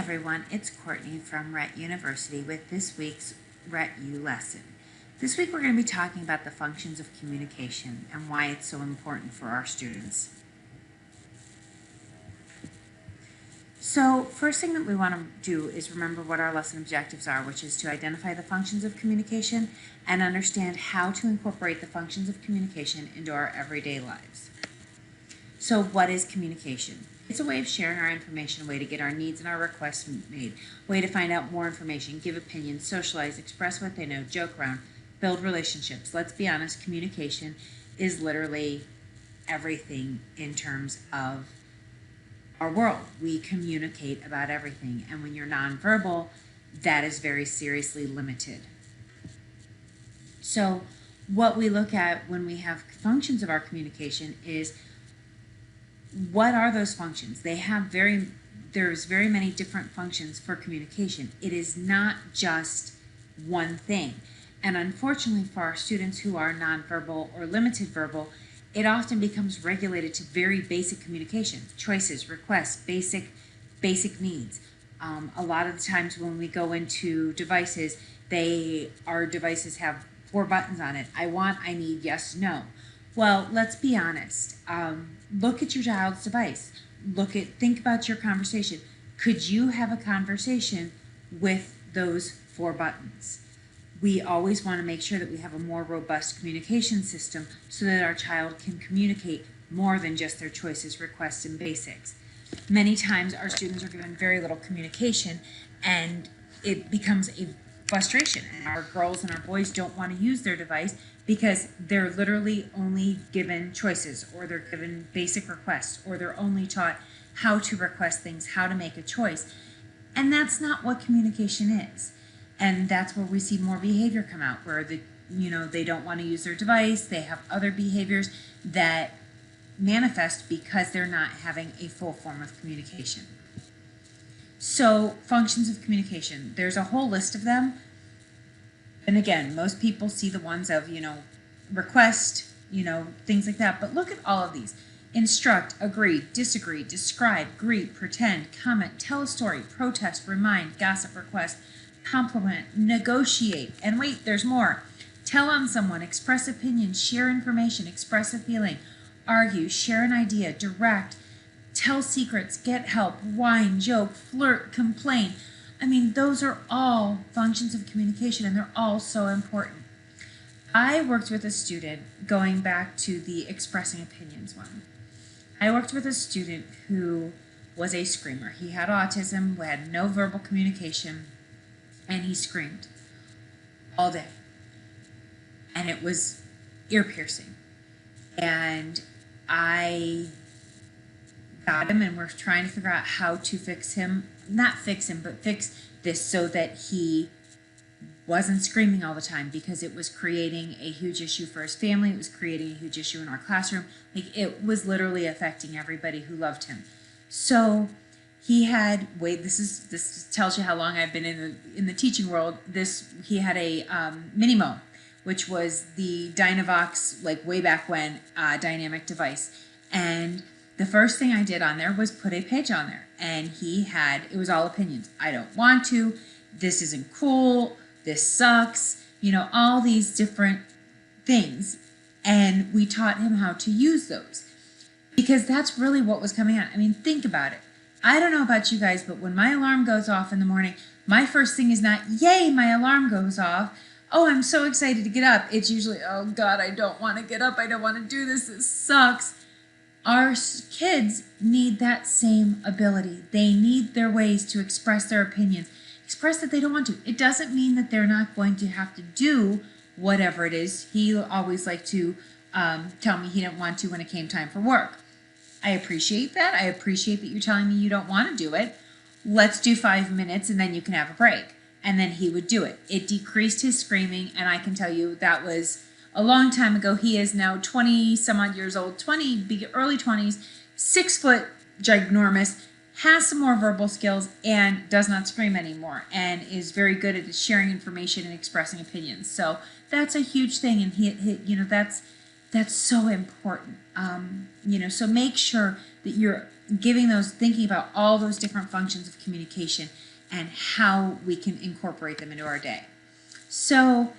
everyone, it's Courtney from Rett University with this week's Rett U lesson. This week we're going to be talking about the functions of communication and why it's so important for our students. So first thing that we want to do is remember what our lesson objectives are, which is to identify the functions of communication and understand how to incorporate the functions of communication into our everyday lives. So what is communication? It's a way of sharing our information, a way to get our needs and our requests made, a way to find out more information, give opinions, socialize, express what they know, joke around, build relationships. Let's be honest, communication is literally everything in terms of our world. We communicate about everything, and when you're nonverbal, that is very seriously limited. So what we look at when we have functions of our communication is, what are those functions? There's very many different functions for communication. It is not just one thing. And unfortunately for our students who are nonverbal or limited verbal, it often becomes regulated to very basic communication, choices, requests, basic needs. A lot of the times when we go into devices, our devices have 4 buttons on it. I want, I need, yes, no. Well, let's be honest. Look at your child's device. Think about your conversation. Could you have a conversation with those 4 buttons? We always want to make sure that we have a more robust communication system so that our child can communicate more than just their choices, requests, and basics. Many times our students are given very little communication and it becomes a frustration, and our girls and our boys don't want to use their device because they're literally only given choices, or they're given basic requests, or they're only taught how to request things, how to make a choice. And that's not what communication is. And that's where we see more behavior come out, where they don't want to use their device, they have other behaviors that manifest because they're not having a full form of communication. So functions of communication, there's a whole list of them. And again, most people see the ones of, request, things like that. But look at all of these. Instruct, agree, disagree, describe, greet, pretend, comment, tell a story, protest, remind, gossip, request, compliment, negotiate, and wait, there's more. Tell on someone, express opinion, share information, express a feeling, argue, share an idea, direct, tell secrets, get help, whine, joke, flirt, complain. Those are all functions of communication, and they're all so important. I worked with a student, going back to the expressing opinions one. I worked with a student who was a screamer. He had autism, had no verbal communication, and he screamed all day. And it was ear-piercing. And I got him, and we're trying to figure out how to fix him. Not fix him, but fix this so that he wasn't screaming all the time, because it was creating a huge issue for his family. It was creating a huge issue in our classroom. It was literally affecting everybody who loved him. So he had, this tells you how long I've been in the teaching world. He had a Minimo, which was the Dynavox, way back when, dynamic device. And the first thing I did on there was put a page on there, and it was all opinions. I don't want to, this isn't cool, this sucks, all these different things. And we taught him how to use those, because that's really what was coming out. Think about it. I don't know about you guys, but when my alarm goes off in the morning, my first thing is not, yay, my alarm goes off. Oh, I'm so excited to get up. It's usually, oh God, I don't want to get up. I don't want to do this. This sucks. Our kids need that same ability. They need their ways to express their opinions, express that they don't want to. It doesn't mean that they're not going to have to do whatever it is. He always liked to tell me he didn't want to when it came time for work. I appreciate that. I appreciate that you're telling me you don't want to do it. Let's do 5 minutes and then you can have a break. And then he would do it. It decreased his screaming, and I can tell you that was a long time ago. He is now 20 some odd years old, early 20s, 6 foot, ginormous, has some more verbal skills, and does not scream anymore, and is very good at sharing information and expressing opinions. So that's a huge thing, and that's so important. So make sure that you're thinking about all those different functions of communication and how we can incorporate them into our day. So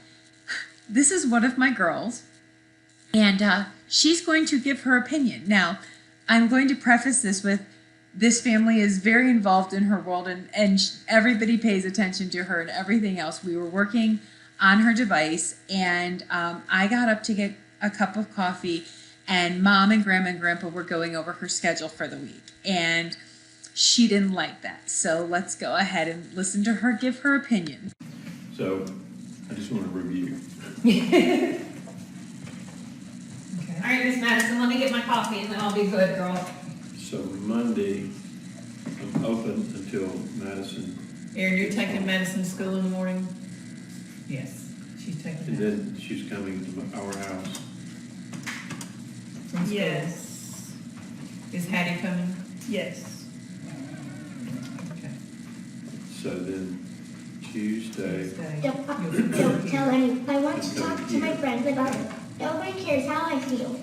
this is one of my girls, and she's going to give her opinion. Now, I'm going to preface this with, this family is very involved in her world, and everybody pays attention to her and everything else. We were working on her device, and I got up to get a cup of coffee, and Mom and Grandma and Grandpa were going over her schedule for the week, and she didn't like that. So let's go ahead and listen to her give her opinion. So I just want to review. Okay. All right, Miss Madison, let me get my coffee and then I'll be good, girl. So Monday, I'm open until Madison, Erin, you're taking Madison to school in the morning? Yes, she's taking and that. then she's coming to our house. From school. Yes, Is Hattie coming? yes. Okay. So then Tuesday, Stay. Don't tell anyone. I want to talk to my friends about it. Nobody cares how I feel.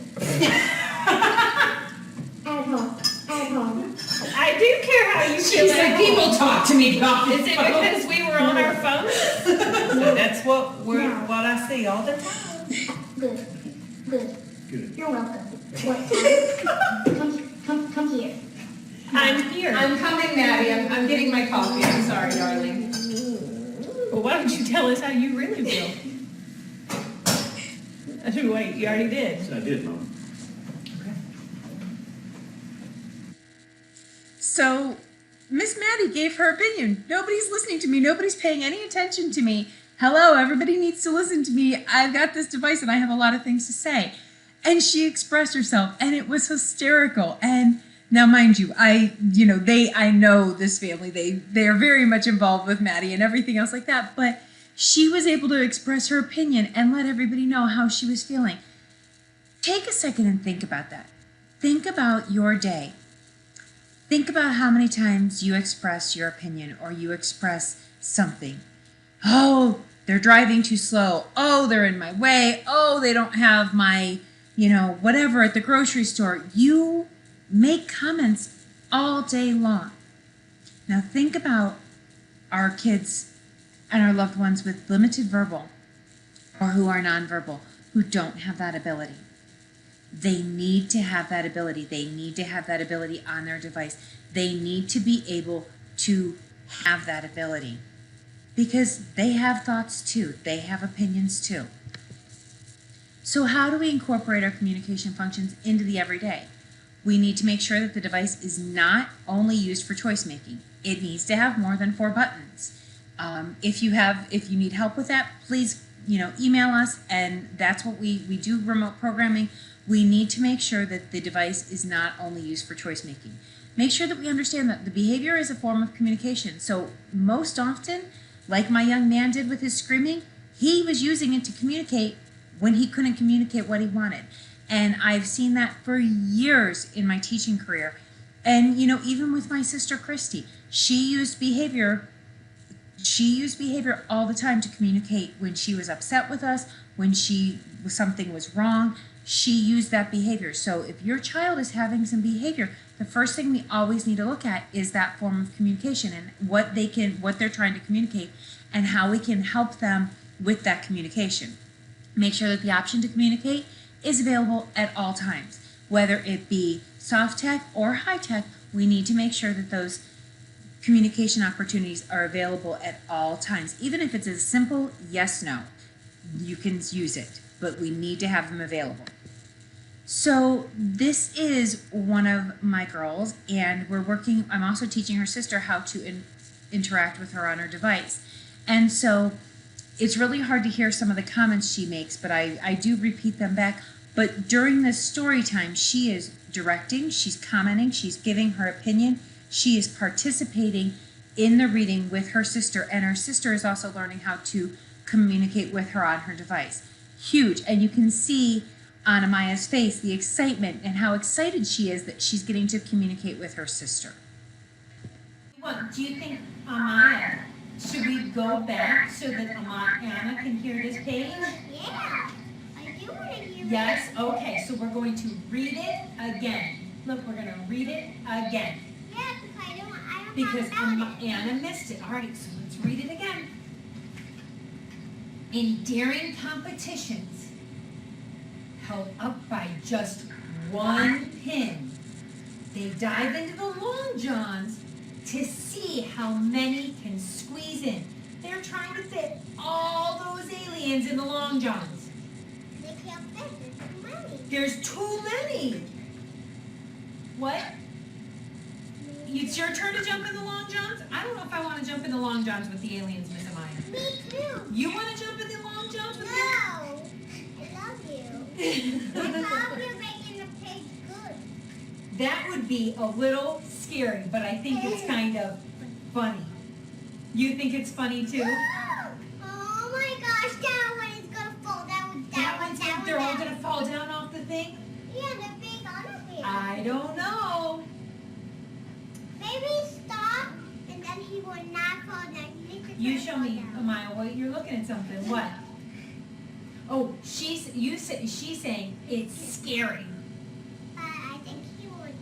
At home. At home. I do care how you feel. She said, people talk to me about Is it because we were on our phones? No. That's what No. what I see all the time. Good. Good. good. You're welcome. What time? Come here. I'm here. I'm coming, Maddie. I'm getting my coffee. I'm sorry, darling. Well, why don't you tell us how you really feel? Wait, you already did. So I did, Mom. So Miss Maddie gave her opinion. Nobody's listening to me. Nobody's paying any attention to me. Hello, everybody needs to listen to me. I've got this device and I have a lot of things to say. And she expressed herself, and it was hysterical. And now, mind you, I know this family. They are very much involved with Maddie and everything else like that. But she was able to express her opinion and let everybody know how she was feeling. Take a second and think about that. Think about your day. Think about how many times you express your opinion or you express something. Oh, they're driving too slow. Oh, they're in my way. Oh, they don't have my, whatever at the grocery store. You make comments all day long. Now think about our kids and our loved ones with limited verbal or who are nonverbal, who don't have that ability. They need to have that ability. They need to have that ability on their device. They need to be able to have that ability because they have thoughts too. They have opinions too. So how do we incorporate our communication functions into the everyday? We need to make sure that the device is not only used for choice making. It needs to have more than 4 buttons. If you need help with that, please, email us, and that's what we do remote programming. We need to make sure that the device is not only used for choice making. Make sure that we understand that the behavior is a form of communication. So most often, like my young man did with his screaming, he was using it to communicate when he couldn't communicate what he wanted. And I've seen that for years in my teaching career. And, even with my sister Christy, she used behavior all the time to communicate when she was upset with us, when something was wrong. She used that behavior. So if your child is having some behavior, the first thing we always need to look at is that form of communication and what they're trying to communicate and how we can help them with that communication. Make sure that the option to communicate is available at all times. Whether it be soft tech or high tech, we need to make sure that those communication opportunities are available at all times. Even if it's a simple yes, no, you can use it, but we need to have them available. So this is one of my girls, and I'm also teaching her sister how to interact with her on her device. And so it's really hard to hear some of the comments she makes, but I do repeat them back. But during this story time, she is directing, she's commenting, she's giving her opinion, she is participating in the reading with her sister, and her sister is also learning how to communicate with her on her device. Huge. And you can see on Amaya's face the excitement and how excited she is that she's getting to communicate with her sister. Do you think, Amaya, should we go back so that Anna can hear this page? Yeah. I do want to hear Yes? Okay, so we're going to read it again. Look, we're gonna read it again. Yeah, because I don't Because have about it. Anna missed it. All right, so let's read it again. In daring competitions, held up by just one pin, they dive into the long johns to see how many can squeeze in. They're trying to fit all those aliens in the long johns. They can't fit. There's too many. There's too many. What? It's your turn to jump in the long johns? I don't know if I want to jump in the long johns with the aliens, Miss Amaya. Me too. You want to jump in the long johns with No. I love you. the I love you making the pig good. That would be a little scary, but I think it's kind of funny. You think it's funny too? Oh my gosh, that one is gonna fall down. They're all gonna fall down off the thing? Yeah, the big on it. I don't know. Maybe stop, and then he will not fall down. You show me, Amaya, what you're looking at something. What? Oh, she's saying it's scary. But I think he will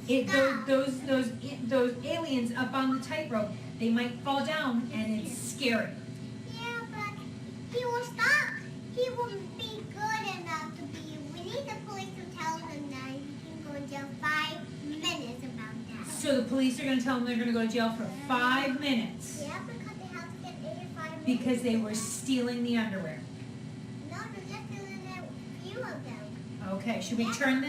do Those, stop. those aliens up on the tightrope, they might fall down and it's scary. Yeah, but he will stop. He will be good enough to be. We need the police to tell him that he can go in jail 5 minutes about that. So the police are gonna tell them they're gonna go to jail for 5 minutes Yeah, because they have to get 85 minutes. because they were stealing the underwear. No, they're just doing a few of them. Okay, should we turn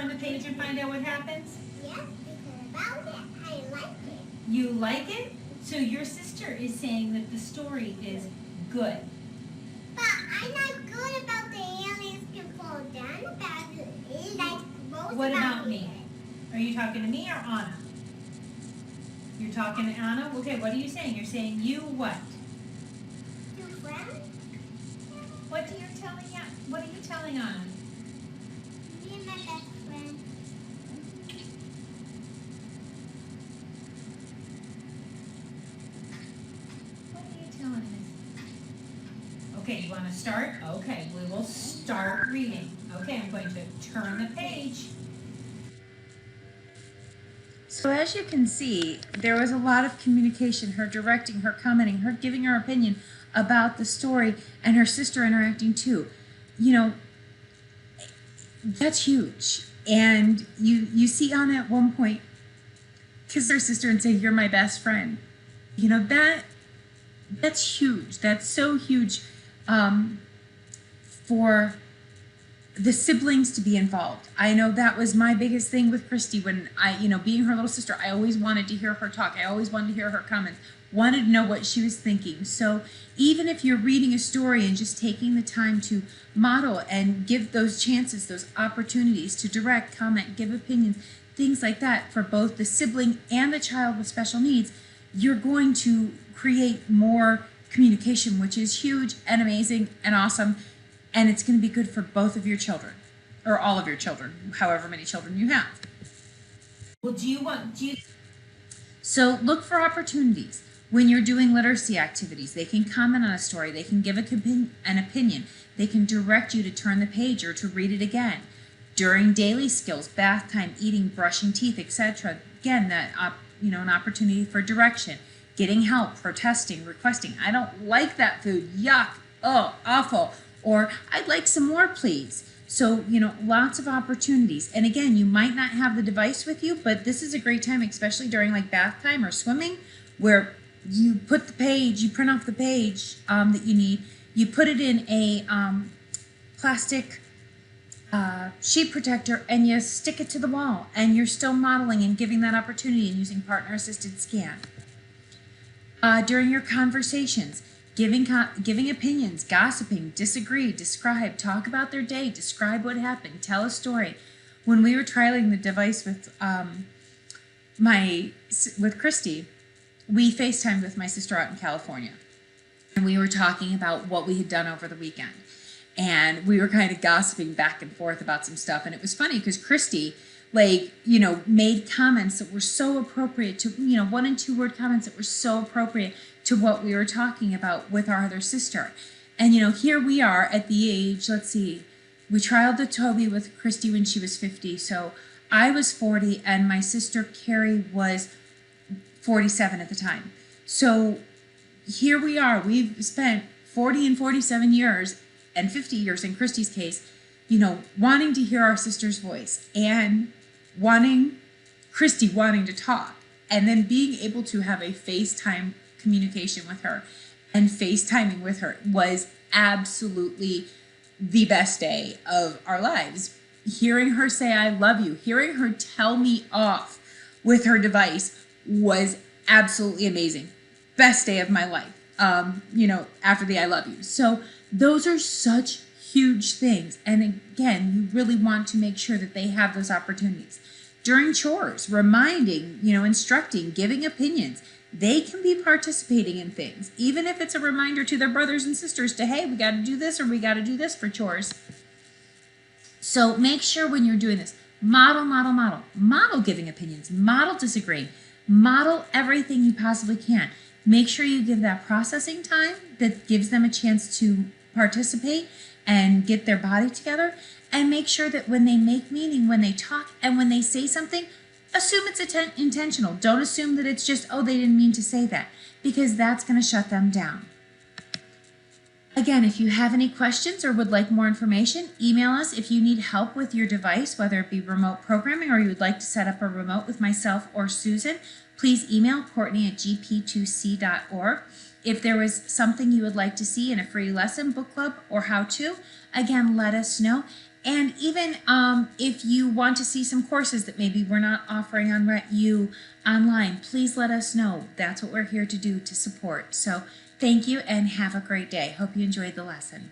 the page and find out what happens? Yes, because about it, I like it. You like it? So your sister is saying that the story is good. But I'm not good about the aliens can fall down about it. Like most What about it. me? Are you talking to me or Anna? You're talking to Anna? Okay, what are you saying? You're saying you what? Two friends? What are you telling Anna? Me and my best friend. What are you telling us? Okay, you want to start? Okay, we will start reading. Okay, I'm going to turn the page. So as you can see, there was a lot of communication, her directing, her commenting, her giving her opinion about the story, and her sister interacting too. You know, that's huge. And you see Anna at one point kiss her sister and say, "You're my best friend." You know, that's huge. That's so huge for the siblings to be involved. I know that was my biggest thing with Christy when being her little sister, I always wanted to hear her talk. I always wanted to hear her comments, wanted to know what she was thinking. So even if you're reading a story and just taking the time to model and give those chances, those opportunities to direct, comment, give opinions, things like that for both the sibling and the child with special needs, you're going to create more communication, which is huge and amazing and awesome. And it's going to be good for both of your children, or all of your children, however many children you have. Well, So look for opportunities. When you're doing literacy activities, they can comment on a story, they can give an opinion, they can direct you to turn the page or to read it again. During daily skills, bath time, eating, brushing teeth, etc. Again, an opportunity for direction, getting help, protesting, requesting, "I don't like that food, yuck, oh, awful," or "I'd like some more, please." So, lots of opportunities. And again, you might not have the device with you, but this is a great time, especially during like bath time or swimming, where you put the page, you print off the page that you need, you put it in a plastic sheet protector, and you stick it to the wall, and you're still modeling and giving that opportunity and using partner-assisted scan. During your conversations, giving opinions, gossiping, disagree, describe, talk about their day, describe what happened, tell a story. When we were trialing the device with Christy, we FaceTimed with my sister out in California, and we were talking about what we had done over the weekend, and we were kind of gossiping back and forth about some stuff. And it was funny because Christy made comments that were so appropriate to 1 and 2 word comments that were so appropriate to what we were talking about with our other sister. And here we are at the age, let's see, we trialed the Toby with Christy when she was 50, so I was 40 and my sister Carrie was 47 at the time. So here we are. We've spent 40 and 47 years and 50 years in Christy's case, wanting to hear our sister's voice and Christy wanting to talk, and then being able to have a FaceTime communication with her and FaceTiming with her was absolutely the best day of our lives. Hearing her say, I love you, hearing her tell me off with her device was absolutely amazing. Best day of my life, after the I love you. So those are such huge things. And again, you really want to make sure that they have those opportunities. During chores, reminding, instructing, giving opinions, they can be participating in things, even if it's a reminder to their brothers and sisters to, hey, we got to do this or we got to do this for chores. So make sure when you're doing this, model giving opinions, model disagreeing, model everything you possibly can. Make sure you give that processing time that gives them a chance to participate and get their body together, and make sure that when they make meaning, when they talk, and when they say something, assume it's intentional. Don't assume that it's just, oh, they didn't mean to say that, because that's going to shut them down. Again, if you have any questions or would like more information, email us. If you need help with your device, whether it be remote programming or you would like to set up a remote with myself or Susan, please email Courtney@gp2c.org. If there was something you would like to see in a free lesson, book club, or how-to, again, let us know. And even if you want to see some courses that maybe we're not offering on Rett U online, please let us know. That's what we're here to do, to support. So thank you and have a great day. Hope you enjoyed the lesson.